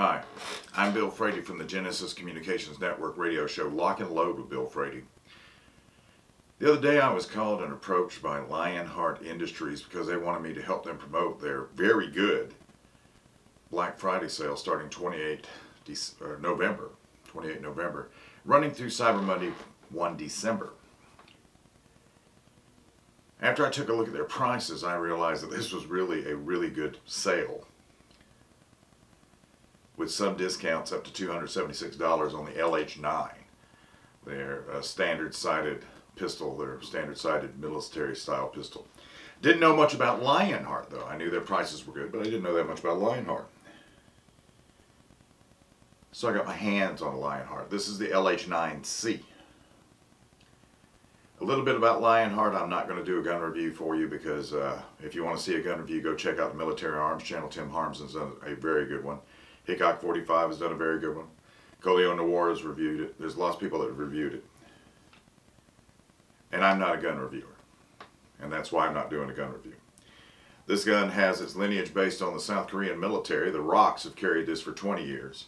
Hi, I'm Bill Frady from the Genesis Communications Network radio show Lock and Load with Bill Frady. The other day I was called and approached by Lionheart Industries because they wanted me to help them promote their very good Black Friday sale starting 28 November, running through Cyber Monday 1 December. After I took a look at their prices, I realized that this was really a really good sale, with some discounts up to $276 on the LH9, their standard-sighted pistol, their standard-sighted military-style pistol. Didn't know much about Lionheart, though. I knew their prices were good, but I didn't know that much about Lionheart. So I got my hands on a Lionheart. This is the LH9C. A little bit about Lionheart. I'm not going to do a gun review for you because if you want to see a gun review, go check out the Military Arms channel. Tim Harmson's done a very good one. Hickok 45 has done a very good one. Coleo Noir has reviewed it. There's lots of people that have reviewed it. And I'm not a gun reviewer. And that's why I'm not doing a gun review. This gun has its lineage based on the South Korean military. The ROKs have carried this for 20 years.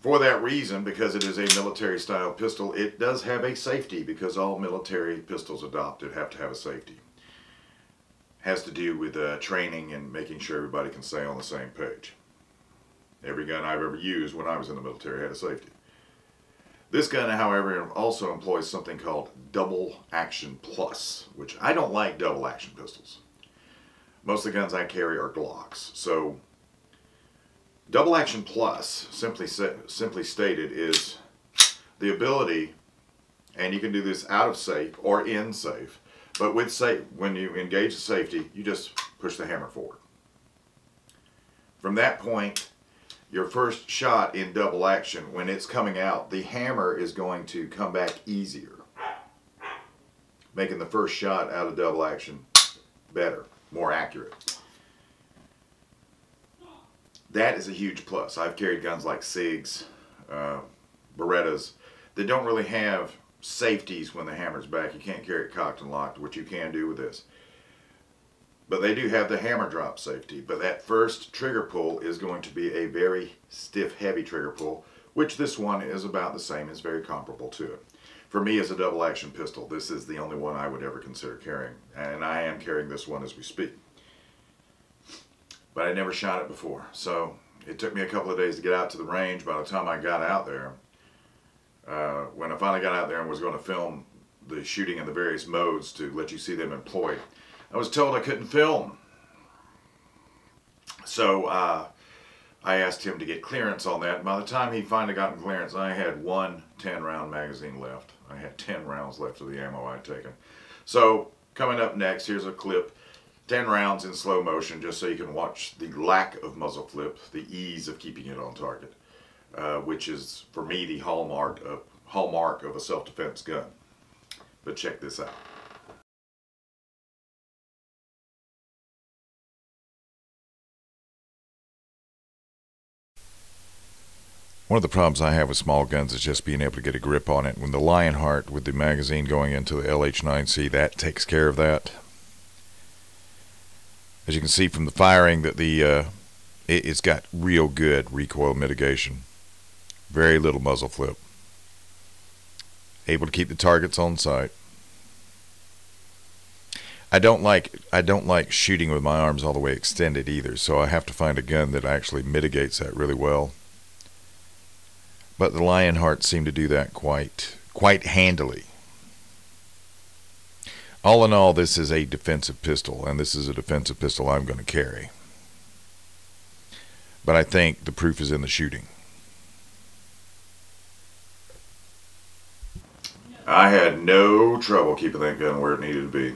For that reason, because it is a military-style pistol, it does have a safety, because all military pistols adopted have to have a safety. Has to do with training and making sure everybody can stay on the same page. Every gun I've ever used when I was in the military had a safety. This gun, however, also employs something called double action plus, which I don't like double action pistols. Most of the guns I carry are Glocks. So double action plus, simply stated, is the ability, and you can do this out of safe or in safe, but with safe, when you engage the safety, you just push the hammer forward. From that point, your first shot in double action, when it's coming out, the hammer is going to come back easier, making the first shot out of double action better, more accurate. That is a huge plus. I've carried guns like SIGs, Berettas, that don't really have safeties when the hammer's back. You can't carry it cocked and locked, which you can do with this. But they do have the hammer drop safety. But that first trigger pull is going to be a very stiff, heavy trigger pull, which this one is about the same. It's very comparable to it. For me, as a double action pistol, this is the only one I would ever consider carrying. And I am carrying this one as we speak. But I never shot it before. So it took me a couple of days to get out to the range. By the time I got out there, when I finally got out there and was going to film the shooting in the various modes to let you see them employed, I was told I couldn't film. So I asked him to get clearance on that. By the time he finally got clearance, I had one 10-round magazine left. I had 10 rounds left of the ammo I'd taken. So coming up next, here's a clip, 10 rounds in slow motion, just so you can watch the lack of muzzle flip, the ease of keeping it on target, which is, for me, the hallmark of a self-defense gun. But check this out. One of the problems I have with small guns is just being able to get a grip on it. When the Lionheart with the magazine going into the LH9C, that takes care of that. As you can see from the firing, that it's got real good recoil mitigation. Very little muzzle flip. Able to keep the targets on sight. I don't like shooting with my arms all the way extended either, so I have to find a gun that actually mitigates that really well. But the Lionheart seemed to do that quite handily. All in all, this is a defensive pistol, and this is a defensive pistol I'm going to carry. But I think the proof is in the shooting. I had no trouble keeping that gun where it needed to be.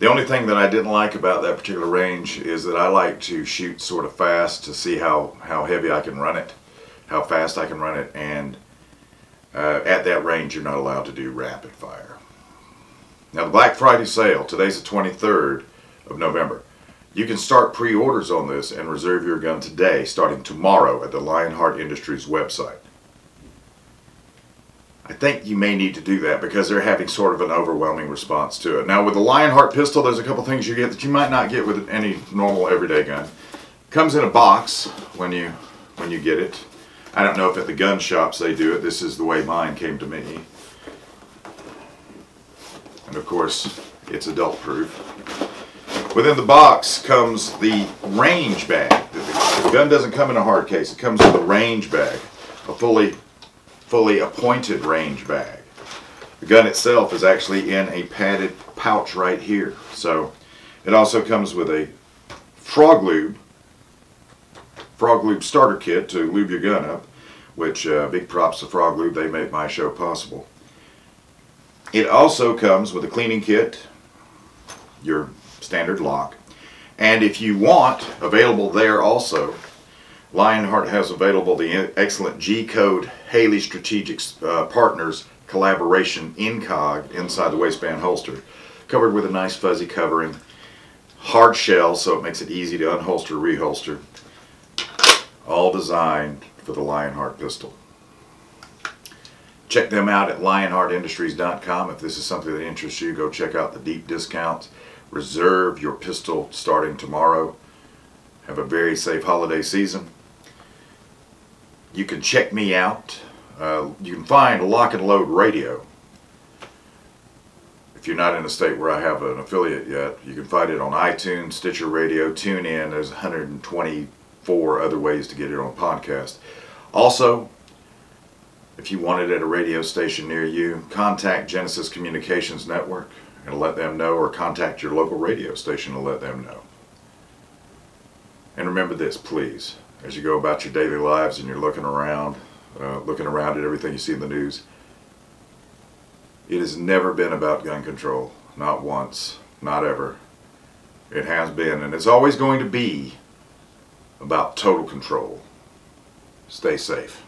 The only thing that I didn't like about that particular range is that I like to shoot sort of fast to see how heavy I can run it, how fast I can run it, and at that range you're not allowed to do rapid fire. Now the Black Friday sale, today's the 23rd of November. You can start pre-orders on this and reserve your gun today, starting tomorrow at the Lionheart Industries website. I think you may need to do that because they're having sort of an overwhelming response to it. Now with the Lionheart pistol, there's a couple things you get that you might not get with any normal everyday gun. It comes in a box when you when you get it. I don't know if at the gun shops they do it. This is the way mine came to me. And of course, it's adult proof. Within the box comes the range bag. The gun doesn't come in a hard case. It comes with a range bag, a fully appointed range bag. The gun itself is actually in a padded pouch right here. So it also comes with a frog lube starter kit to lube your gun up, which big props to Frog Lube. They make my show possible. It also comes with a cleaning kit, your standard lock, and if you want, available there also, Lionheart has available the excellent G-Code Haley Strategic Partners Collaboration Incog inside the waistband holster, covered with a nice fuzzy covering, hard shell so it makes it easy to unholster, reholster, all designed for the Lionheart pistol. Check them out at lionheartindustries.com. If this is something that interests you, go check out the deep discounts. Reserve your pistol starting tomorrow. Have a very safe holiday season. You can check me out. You can find Lock and Load Radio. If you're not in a state where I have an affiliate yet, you can find it on iTunes, Stitcher Radio, TuneIn. There's 124 other ways to get it on podcast. Also, if you want it at a radio station near you, contact Genesis Communications Network and let them know, or contact your local radio station and let them know. And remember this, please, as you go about your daily lives and you're looking around at everything you see in the news, it has never been about gun control. Not once, not ever. It has been, and it's always going to be about total control. Stay safe.